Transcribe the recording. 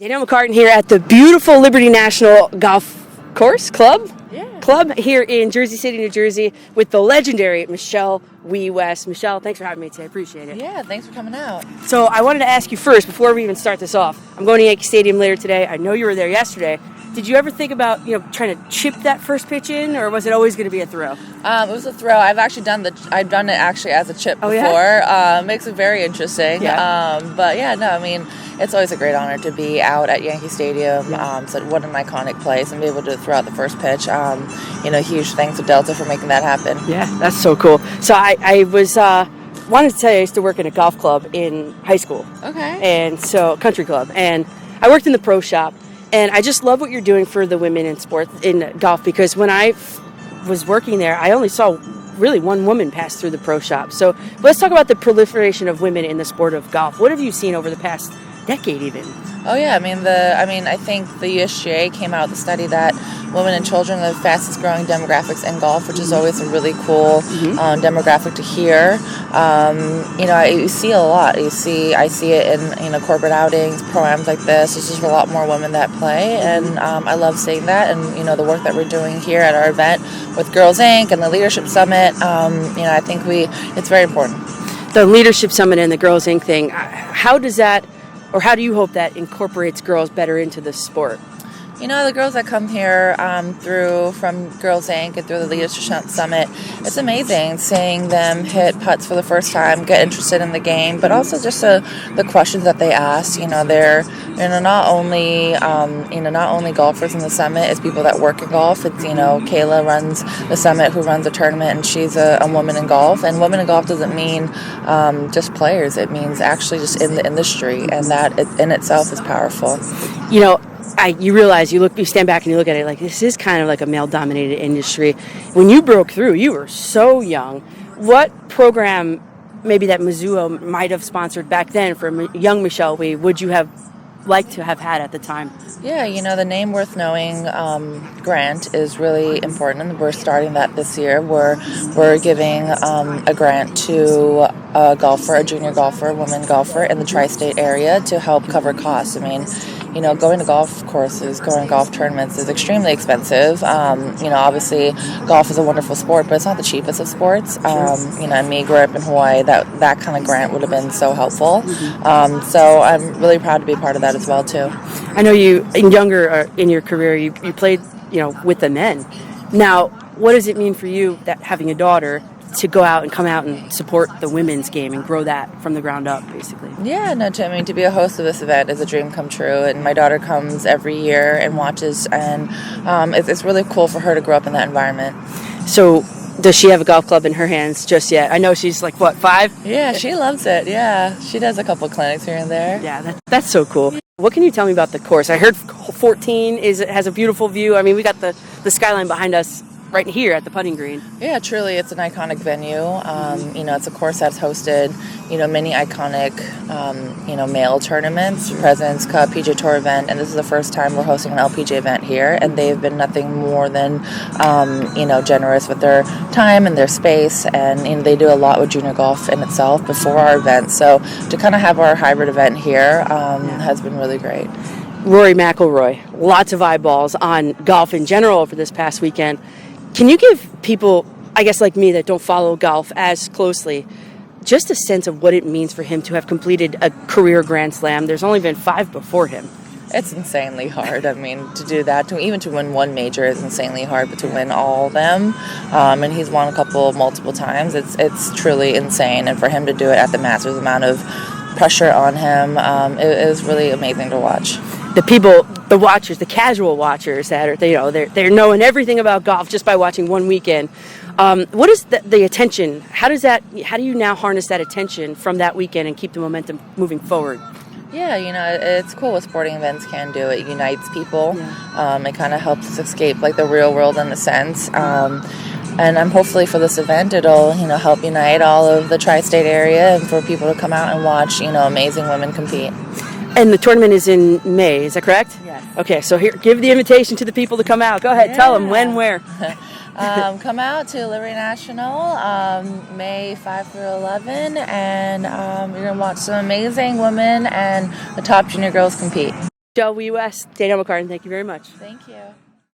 Danielle McCartan here at the beautiful Liberty National Golf Course Club here in Jersey City, New Jersey, with the legendary Michelle Wie West. Michelle, thanks for having me today. I appreciate it. Yeah, thanks for coming out. So I wanted to ask you first, before we even start this off, I'm going to Yankee Stadium later today. I know you were there yesterday. Did you ever think about, trying to chip that first pitch in, or was it always going to be a throw? It was a throw. I've done it actually as a chip before. Yeah? Makes it very interesting. Yeah. It's always a great honor to be out at Yankee Stadium. So what an iconic place, and be able to throw out the first pitch. Huge thanks to Delta for making that happen. Yeah, that's so cool. So I was wanted to tell you I used to work in a golf club in high school. Okay. And so country club, and I worked in the pro shop. And I just love what you're doing for the women in sports, in golf, because when I was working there, I only saw really one woman pass through the pro shop. So let's talk about the proliferation of women in the sport of golf. What have you seen over the past decade even? Oh yeah, I think the USGA came out with a study that women and children are the fastest growing demographics in golf, which is always a really cool demographic to hear. You see a lot. I see it in corporate outings, pro-ams like this. There's just a lot more women that play, and I love seeing that. And the work that we're doing here at our event with Girls Inc. and the Leadership Summit. I think it's very important. The Leadership Summit and the Girls Inc. thing. How does that? Or how do you hope that incorporates girls better into the sport? The girls that come here from Girls Inc. and through the Leadership Summit, it's amazing seeing them hit putts for the first time, get interested in the game, but also just the questions that they ask. They're not only golfers in the summit, it's people that work in golf. It's Kayla runs the summit, who runs a tournament, and she's a woman in golf. And women in golf doesn't mean just players; it means actually just in the industry, and that in itself is powerful. You realize you stand back and you look at it like this is kind of like a male-dominated industry. When you broke through, you were so young. What program, maybe that Mizuho might have sponsored back then for young Michelle Wie, would you have liked to have had at the time? Yeah, the Name Worth Knowing grant is really important, and we're starting that this year. We're giving a grant to a junior golfer, woman golfer in the tri-state area to help cover costs. Going to golf courses, going to golf tournaments is extremely expensive. Obviously, golf is a wonderful sport, but it's not the cheapest of sports. Me growing up in Hawaii, that kind of grant would have been so helpful. So I'm really proud to be part of that as well, too. I know you, younger in your career, you played, with the men. Now, what does it mean for you that having a daughter to go out and come out and support the women's game and grow that from the ground up, basically? Yeah, to be a host of this event is a dream come true, and my daughter comes every year and watches, and it's really cool for her to grow up in that environment. So, does she have a golf club in her hands just yet? I know she's 5? Yeah, she loves it. Yeah, she does a couple clinics here and there. Yeah, that's so cool. What can you tell me about the course? I heard 14 has a beautiful view. We got the skyline behind us right here at the putting green. Yeah, truly, it's an iconic venue. It's a course that's hosted, many iconic, male tournaments, President's Cup, PGA Tour event, and this is the first time we're hosting an LPGA event here, and they've been nothing more than, generous with their time and their space, and they do a lot with junior golf in itself before our event. So to kind of have our hybrid event here has been really great. Rory McIlroy, lots of eyeballs on golf in general over this past weekend. Can you give people, I guess like me, that don't follow golf as closely, just a sense of what it means for him to have completed a career Grand Slam? There's only been 5 before him. It's insanely hard. To do that, even to win one major is insanely hard, but to win all of them, and he's won a couple multiple times, it's truly insane. And for him to do it at the Masters, the amount of pressure on him, it was really amazing to watch. The people, the watchers, the casual watchers that are, they're knowing everything about golf just by watching one weekend. What is the attention? How do you now harness that attention from that weekend and keep the momentum moving forward? Yeah, it's cool what sporting events can do. It unites people. Yeah. It kind of helps us escape the real world in a sense. And I'm hopefully for this event, it'll help unite all of the tri-state area and for people to come out and watch amazing women compete. And the tournament is in May, is that correct? Yes. Okay, so here, give the invitation to the people to come out. Go ahead, tell them when, where. Come out to Liberty National May 5 through 11, and you're going to watch some amazing women and the top junior girls compete. Michelle Wie, Danielle McCartan, thank you very much. Thank you.